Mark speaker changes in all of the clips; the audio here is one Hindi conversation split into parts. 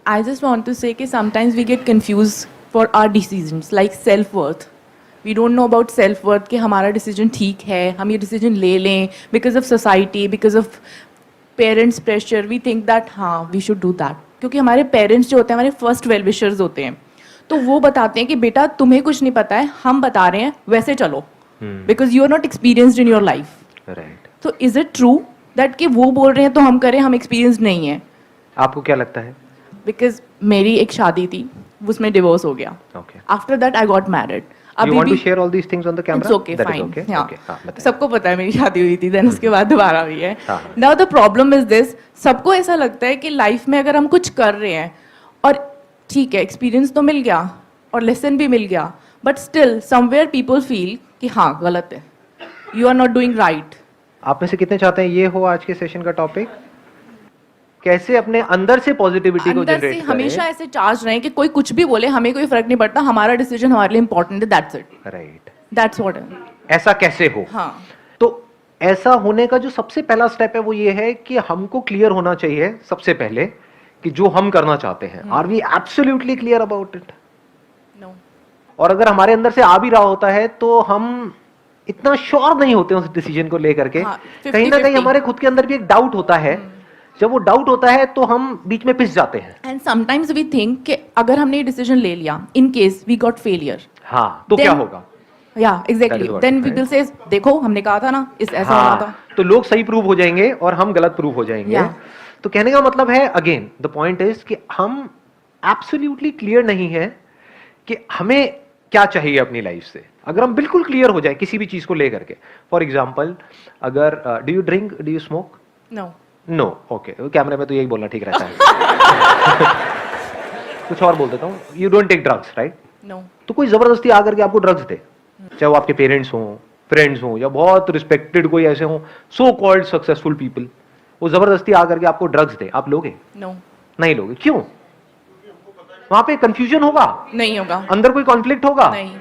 Speaker 1: I just want to say that sometimes we get confused for our decisions, like self-worth. We don't know about self-worth कि हमारा decision ठीक है, हम ये decision ले लें because of society, because of parents' pressure. We think that हाँ we should do that. क्योंकि हमारे parents जो होते हैं हमारे first well-wishers होते हैं, तो वो बताते हैं कि बेटा तुम्हें कुछ नहीं पता है, हम बता रहे हैं वैसे चलो, because you are not experienced in your life.
Speaker 2: Right.
Speaker 1: So is it true that कि वो बोल रहे हैं तो हम करें, हम experienced नहीं है?
Speaker 2: आपको क्या लगता है?
Speaker 1: Because मेरी एक शादी थी, उसमें divorce हो गया.
Speaker 2: Okay.
Speaker 1: After that I got married.
Speaker 2: You want to share all these things on the camera?
Speaker 1: It's okay,
Speaker 2: That is
Speaker 1: fine.
Speaker 2: okay?
Speaker 1: Yeah.
Speaker 2: Okay, हाँ, बताइए।
Speaker 1: सबको पता है मेरी शादी हुई थी, देन उसके बाद दोबारा हुई है.
Speaker 2: हाँ।
Speaker 1: Now the problem is this, सबको ऐसा लगता है कि लाइफ में अगर हम कुछ कर रहे हैं और ठीक है एक्सपीरियंस तो मिल गया और लेसन भी मिल गया, but still somewhere people feel कि हाँ गलत है, you are not doing right.
Speaker 2: आप में से कितने चाहते हैं ये हो आज के सेशन का टॉपिक? कैसे अपने अंदर से पॉजिटिविटी को
Speaker 1: अंदर
Speaker 2: जनरेट
Speaker 1: से
Speaker 2: करें?
Speaker 1: हमेशा ऐसे चार्ज रहे कि कोई कुछ भी बोले हमें कोई फर्क नहीं पड़ता, हमारा डिसीजन हमारे लिए इंपॉर्टेंट है, that's it.
Speaker 2: Right.
Speaker 1: That's what.
Speaker 2: ऐसा कैसे हो?
Speaker 1: हाँ.
Speaker 2: तो ऐसा होने का जो सबसे पहला स्टेप है वो ये है कि हमको क्लियर होना चाहिए सबसे पहले कि जो हम करना चाहते हैं, are we absolutely clear about it?
Speaker 1: No.
Speaker 2: और अगर हमारे अंदर से आ भी रहा होता है तो हम इतना श्योर नहीं होते उस डिसीजन को लेकर के.
Speaker 1: हाँ,
Speaker 2: कहीं ना कहीं
Speaker 1: 50-50.
Speaker 2: हमारे खुद के अंदर भी एक डाउट होता है. जब वो डाउट होता है तो हम बीच में पिस जाते हैं.
Speaker 1: एंड समटाइम्स वी थिंक कि अगर हमने ये डिसीजन ले लिया, in case we got failure,
Speaker 2: हाँ तो क्या होगा?
Speaker 1: या exactly,
Speaker 2: That is what
Speaker 1: then
Speaker 2: it
Speaker 1: we
Speaker 2: is.
Speaker 1: Will से देखो हमने कहा था ना इस ऐसा होना था.
Speaker 2: तो लोग सही प्रूव हो जाएंगे और हम गलत प्रूव हो जाएंगे.
Speaker 1: Yeah.
Speaker 2: तो कहने का मतलब है अगेन द पॉइंट इज कि हम एब्सोल्युटली क्लियर नहीं है कि हमें क्या चाहिए अपनी लाइफ से. अगर हम बिल्कुल क्लियर हो जाए किसी भी चीज को लेकर के, फॉर एग्जाम्पल अगर do you drink, do you smoke?
Speaker 1: No.
Speaker 2: No. Okay, कैमरे में तो यही बोलना ठीक रहता है. कुछ और बोल देता हूँ. You don't take drugs, right?
Speaker 1: No.
Speaker 2: तो कोई जबरदस्ती आकर के आपको ड्रग्स दे, चाहे वो आपके पेरेंट्स हों, फ्रेंड्स हों, या बहुत रिस्पेक्टेड कोई ऐसे हों, सो कॉल्ड सक्सेसफुल पीपल, वो जबरदस्ती आकर के आपको ड्रग्स दे, आप लोगे?
Speaker 1: नो.
Speaker 2: नहीं लोगे. क्यों? वहां पे कंफ्यूजन होगा,
Speaker 1: नहीं होगा.
Speaker 2: अंदर कोई कॉन्फ्लिक्ट होगा,
Speaker 1: नहीं.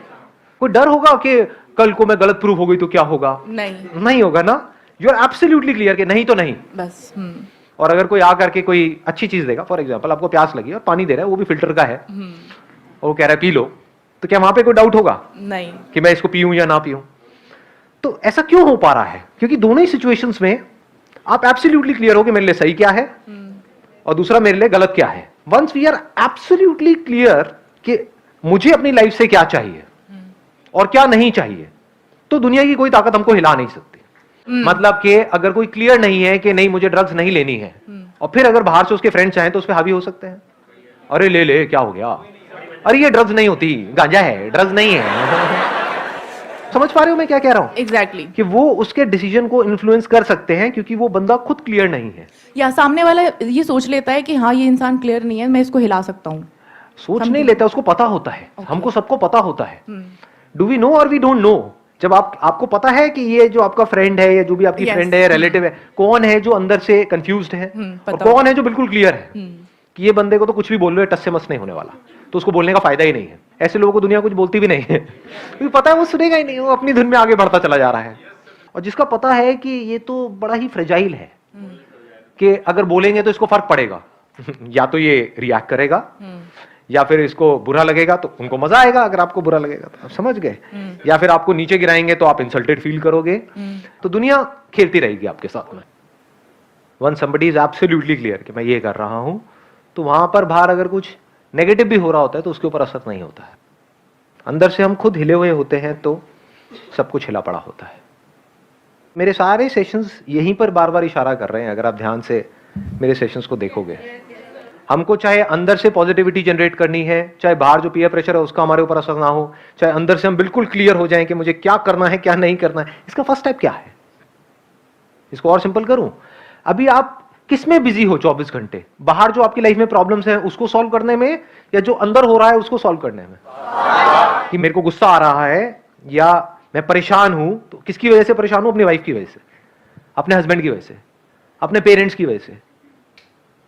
Speaker 2: कोई डर होगा कि कल को मैं गलत प्रूफ हो गई तो क्या होगा?
Speaker 1: नहीं.
Speaker 2: नहीं होगा ना. यू आर एब्सोल्युटली क्लियर कि नहीं तो नहीं.
Speaker 1: बस.
Speaker 2: और अगर कोई आकर के कोई अच्छी चीज देगा, फॉर एग्जाम्पल आपको प्यास लगी और पानी दे रहा है, वो भी फिल्टर का है, और वो कह रहा है पी लो, तो क्या वहां पे कोई डाउट होगा
Speaker 1: नहीं.
Speaker 2: कि मैं इसको पीऊं या ना पीऊं? तो ऐसा क्यों हो पा रहा है? क्योंकि दोनों ही सिचुएशंस में आप एब्सोल्युटली क्लियर हो कि मेरे लिए सही क्या है और दूसरा मेरे लिए गलत क्या है. Once we are absolutely clear कि मुझे अपनी लाइफ से क्या चाहिए और क्या नहीं चाहिए, तो दुनिया की कोई ताकत हमको हिला नहीं सकती. मतलब कि अगर कोई क्लियर नहीं है कि नहीं मुझे ड्रग्स नहीं लेनी है, और फिर अगर बाहर से उसके फ्रेंड चाहें तो उस पर हावी हो सकते हैं. अरे ले ले, क्या हो गया? अरे ये ड्रग्स नहीं होती, गांजा है, ड्रग्स नहीं है. समझ पा रहे हो मैं क्या कह रहा हूं?
Speaker 1: एग्जैक्टली.
Speaker 2: कि वो उसके डिसीजन को इन्फ्लुएंस कर सकते हैं क्योंकि वो बंदा खुद क्लियर नहीं है.
Speaker 1: या सामने वाला ये सोच लेता है कि हाँ ये इंसान क्लियर नहीं है, मैं इसको हिला सकता हूँ.
Speaker 2: सोच नहीं लेता, उसको पता होता है. हमको सबको पता होता है. डू वी नो और वी डोंट नो? जब आपको पता है कि ये जो आपका फ्रेंड है या जो भी आपकी फ्रेंड है, रिलेटिव है, कौन है जो अंदर से कंफ्यूज्ड है और कौन है जो बिल्कुल क्लियर है कि ये बंदे को तो कुछ भी बोल लो, टस से मस नहीं होने वाला, तो उसको बोलने का फायदा ही नहीं है. ऐसे लोगों को दुनिया कुछ बोलती भी नहीं है क्योंकि पता है वो सुनेगा ही नहीं, वो अपनी धुन में आगे बढ़ता चला जा रहा है. और जिसका पता है कि ये तो बड़ा ही फ्रेजाइल है कि अगर बोलेंगे तो इसको फर्क पड़ेगा या तो ये रिएक्ट करेगा या फिर इसको बुरा लगेगा तो उनको मजा आएगा, अगर आपको बुरा लगेगा तो आप समझ गए, या फिर आपको नीचे गिराएंगे तो आप इंसल्टेड फील करोगे. तो दुनिया खेलती रहेगी आपके साथ में. One somebody is absolutely clear कि मैं ये कर रहा हूं, तो वहां पर बाहर अगर कुछ नेगेटिव भी हो रहा होता है तो उसके ऊपर असर नहीं होता है. अंदर से हम खुद हिले हुए होते हैं तो सब कुछ हिला पड़ा होता है. मेरे सारे सेशंस यहीं पर बार बार इशारा कर रहे हैं. अगर आप ध्यान से मेरे सेशंस को देखोगे, हमको चाहे अंदर से पॉजिटिविटी जनरेट करनी है, चाहे बाहर जो पीयर प्रेशर है उसका हमारे ऊपर असर ना हो, चाहे अंदर से हम बिल्कुल क्लियर हो जाएं कि मुझे क्या करना है क्या नहीं करना है. इसका फर्स्ट स्टेप क्या है? इसको और सिंपल करूं, अभी आप किस में बिजी हो 24 घंटे? बाहर जो आपकी लाइफ में प्रॉब्लम्स हैं उसको सॉल्व करने में, या जो अंदर हो रहा है उसको सॉल्व करने में? कि मेरे को गुस्सा आ रहा है या मैं परेशान हूं, तो किसकी वजह से परेशान हूं? अपनी वाइफ की वजह से, अपने हस्बैंड की वजह से, अपने पेरेंट्स की वजह से,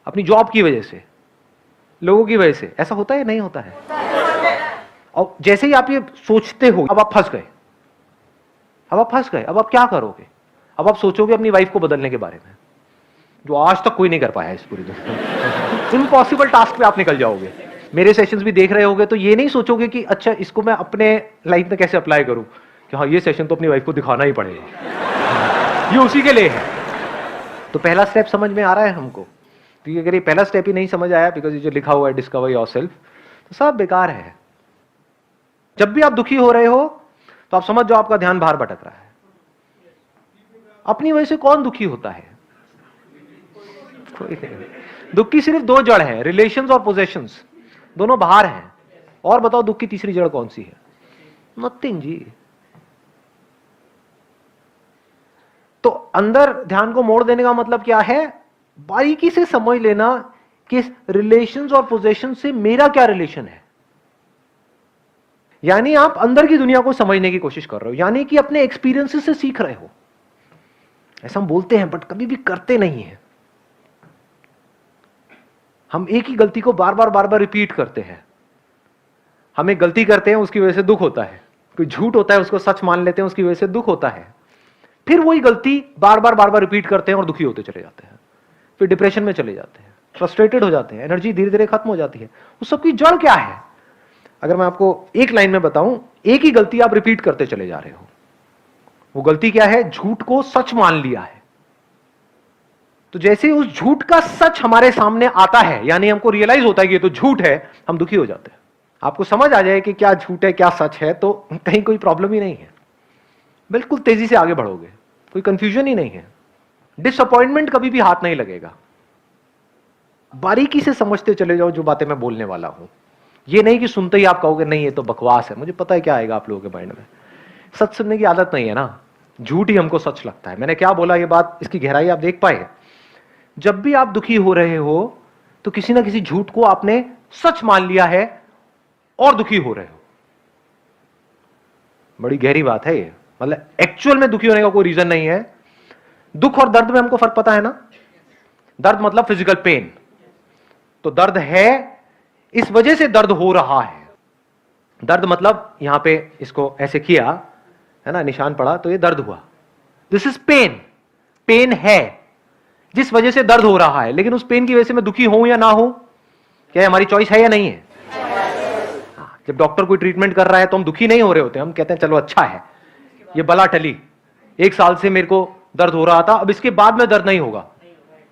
Speaker 2: अपनी जॉब की वजह से, लोगों की वजह से. ऐसा होता है नहीं होता है? और जैसे ही आप ये सोचते हो, अब आप फंस गए. अब आप क्या करोगे? अब आप सोचोगे अपनी वाइफ को बदलने के बारे में, जो आज तक कोई नहीं कर पाया इस पूरी दुनिया में. इम्पॉसिबल टास्क पे आप निकल जाओगे। मेरे सेशंस भी देख रहे होगे तो ये नहीं सोचोगे कि अच्छा इसको मैं अपने लाइफ में कैसे अप्लाई करूं, कि हाँ ये सेशन तो अपनी वाइफ को दिखाना ही पड़ेगा, ये उसी के लिए है। तो पहला स्टेप समझ में आ रहा है हमको? क्योंकि अगर ये पहला स्टेप ही नहीं समझ आया, बिकॉज ये जो लिखा हुआ है डिस्कवर योरसेल्फ, तो सब बेकार है। जब भी आप दुखी हो रहे हो तो आप समझ जाओ आपका ध्यान बाहर भटक रहा है। अपनी वजह से कौन दुखी होता है? कोई नहीं। दुख की सिर्फ दो जड़ है, रिलेशंस और पोजेशंस, दोनों बाहर हैं। और बताओ दुख की तीसरी जड़ कौन सी है? नथिंग जी। तो अंदर ध्यान को मोड़ देने का मतलब क्या है? बारीकी से समझ लेना कि रिलेशंस और पोजेशन से मेरा क्या रिलेशन है। यानी आप अंदर की दुनिया को समझने की कोशिश कर रहे हो, यानी कि अपने एक्सपीरियंसेस से सीख रहे हो। ऐसा हम बोलते हैं बट कभी भी करते नहीं है। हम एक ही गलती को बार बार रिपीट करते हैं। हम एक गलती करते हैं, उसकी वजह से दुख होता है। कोई झूठ होता है, उसको सच मान लेते हैं, उसकी वजह से दुख होता है। फिर वही गलती बार बार रिपीट करते हैं और दुखी होते चले जाते हैं। फिर डिप्रेशन में चले जाते हैं, फ्रस्ट्रेटेड हो जाते हैं, एनर्जी धीरे धीरे खत्म हो जाती है। उस सबकी जड़ क्या है? अगर मैं आपको एक लाइन में बताऊं, एक ही गलती आप रिपीट करते चले जा रहे हो। वो गलती क्या है? झूठ को सच मान लिया है। तो जैसे ही उस झूठ का सच हमारे सामने आता है, यानी हमको रियलाइज होता है कि ये तो झूठ है, हम दुखी हो जाते हैं। आपको समझ आ जाए कि क्या झूठ है क्या सच है, तो कहीं कोई प्रॉब्लम ही नहीं है, बिल्कुल तेजी से आगे बढ़ोगे, कोई कंफ्यूजन ही नहीं है। डिसअपॉइंटमेंट कभी भी हाथ नहीं लगेगा। बारीकी से समझते चले जाओ जो बातें मैं बोलने वाला हूं। ये नहीं कि सुनते ही आप कहोगे नहीं ये तो बकवास है। मुझे पता है क्या आएगा आप लोगों के माइंड में। सच सुनने की आदत नहीं है ना, झूठ ही हमको सच लगता है। मैंने क्या बोला, ये बात, इसकी गहराई आप देख पाए? जब भी आप दुखी हो रहे हो तो किसी ना किसी झूठ को आपने सच मान लिया है और दुखी हो रहे हो। बड़ी गहरी बात है ये। मतलब एक्चुअल में दुखी होने का कोई रीजन नहीं है। दुख और दर्द में हमको फर्क पता है ना? दर्द मतलब फिजिकल पेन। तो दर्द है, इस वजह से दर्द हो रहा है। दर्द मतलब यहां पे इसको ऐसे किया है ना, निशान पड़ा तो ये दर्द हुआ। This is pen. पेन है जिस वजह से दर्द हो रहा है, लेकिन उस पेन की वजह से मैं दुखी हूं या ना हूं, क्या हमारी चॉइस है या नहीं है? जब डॉक्टर कोई ट्रीटमेंट कर रहा है तो हम दुखी नहीं हो रहे होते, हम कहते हैं चलो अच्छा है, ये बला टली। 1 साल से मेरे को दर्द हो रहा था, अब इसके बाद में दर्द नहीं होगा,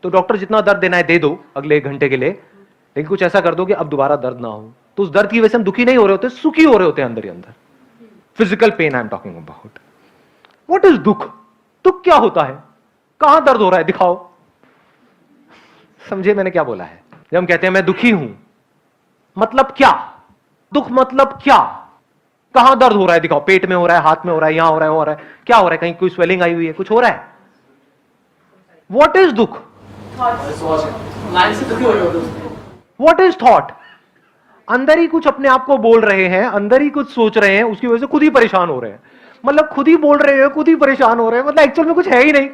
Speaker 2: तो डॉक्टर जितना दर्द देना है दे दो अगले 1 घंटे के लिए, लेकिन कुछ ऐसा कर दो कि अब दोबारा दर्द ना हो। तो उस दर्द की वजह से हम दुखी नहीं हो रहे होते, सुखी हो रहे होते हैं अंदर ही अंदर। Physical pain I am talking about. What is दुख? दुख क्या होता है? कहां दर्द हो रहा है? दिखाओ। समझे मैंने क्या बोला है? जब हम कहते हैं मैं दुखी हूं, मतलब क्या? दुख मतलब क्या? कहां दर्द हो रहा है? दिखाओ। पेट में हो रहा है, हाथ में हो रहा है, यहां हो रहा है, हो रहा है, क्या हो रहा है? कहीं कोई स्वेलिंग आई हुई है, कुछ हो रहा है? व्हाट इज दुख? What is thought? अंदर ही कुछ अपने आप को बोल रहे हैं, अंदर ही कुछ सोच रहे हैं, उसकी वजह से खुद ही परेशान हो रहे हैं। मतलब खुद ही बोल रहे हैं, खुद ही परेशान हो रहे हैं, मतलब एक्चुअल में कुछ है ही नहीं।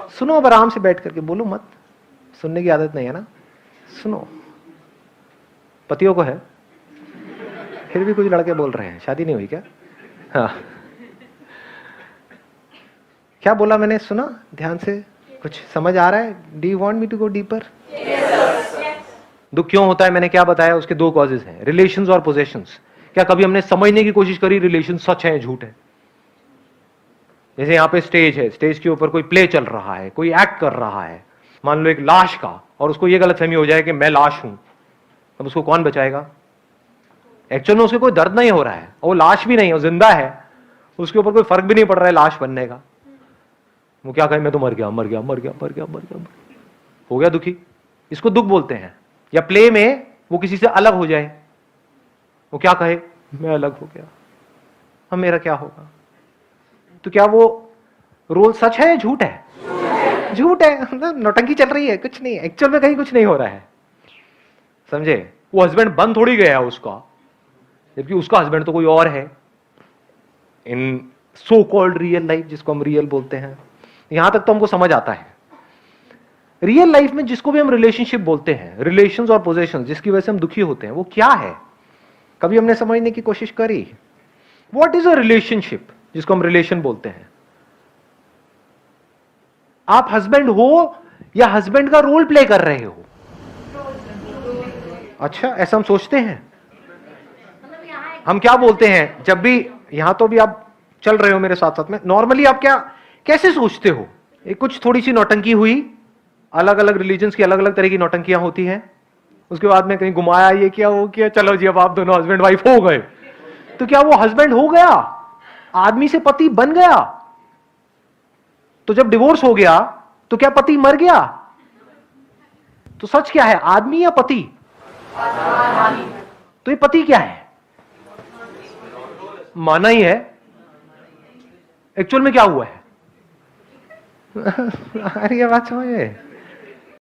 Speaker 2: सुनो, अब आराम से बैठ करके बोलो मत। सुनने की आदत नहीं है ना, सुनो। पतियों को है, फिर भी कुछ लड़के बोल रहे हैं। शादी नहीं हुई क्या? हाँ, क्या बोला मैंने? सुना ध्यान से? कुछ समझ आ रहा है? Do you want me to go deeper? दुख क्यों होता है मैंने क्या बताया? उसके 2 कॉजेज हैं, रिलेशंस और पोजेशंस। क्या कभी हमने समझने की कोशिश करी रिलेशन सच है झूठ है? जैसे यहाँ पे स्टेज है, स्टेज के ऊपर कोई प्ले चल रहा है, कोई एक्ट कर रहा है, मान लो एक लाश का, और उसको ये गलतफहमी हो जाए कि मैं लाश हूं, अब उसको कौन बचाएगा? एक्चुअल में उसको कोई दर्द नहीं हो रहा है, वो लाश भी नहीं है, वो जिंदा है, उसके ऊपर कोई फर्क भी नहीं पड़ रहा है लाश बनने का। वो क्या कहे? मैं तो मर गया, मर गया, मर गया, मर गया, मर गया, हो गया दुखी। इसको दुख बोलते हैं। या प्ले में वो किसी से अलग हो जाए, वो क्या कहे? मैं अलग हो गया, अब मेरा क्या होगा? तो क्या वो रोल सच है या झूठ है? झूठ है। मतलब नौटंकी चल रही है, कुछ नहीं, एक्चुअल में कहीं कुछ नहीं हो रहा है। समझे? वो हस्बैंड बन थोड़ी गया उसका, जबकि उसका हस्बैंड तो कोई और है इन सो कॉल्ड रियल लाइफ, जिसको हम रियल बोलते हैं। यहां तक तो हमको समझ आता है। रियल लाइफ में जिसको भी हम रिलेशनशिप बोलते हैं, रिलेशंस और पोजेशंस, जिसकी वजह से हम दुखी होते हैं, वो क्या है? कभी हमने समझने की कोशिश करी? व्हाट इज अ रिलेशनशिप, जिसको हम रिलेशन बोलते हैं? आप हस्बैंड हो या हस्बैंड का रोल प्ले कर रहे हो? अच्छा, ऐसा हम सोचते हैं। हम क्या बोलते हैं जब भी, यहां तो भी आप चल रहे हो मेरे साथ साथ में, नॉर्मली आप क्या कैसे सोचते हो? कुछ थोड़ी सी नौटंकी हुई, अलग अलग रिलीजन्स की अलग अलग तरह की नौटंकियां होती हैं, उसके बाद में कहीं घुमाया, ये किया वो किया, चलो जी अब आप दोनों हस्बैंड वाइफ हो गए। तो क्या वो हस्बैंड हो गया? आदमी से पति बन गया? तो जब डिवोर्स हो गया तो क्या पति मर गया? तो सच क्या है, आदमी या पति? तो ये पति क्या है? माना ही है। एक्चुअल में क्या हुआ है? अरे ये बात समझे?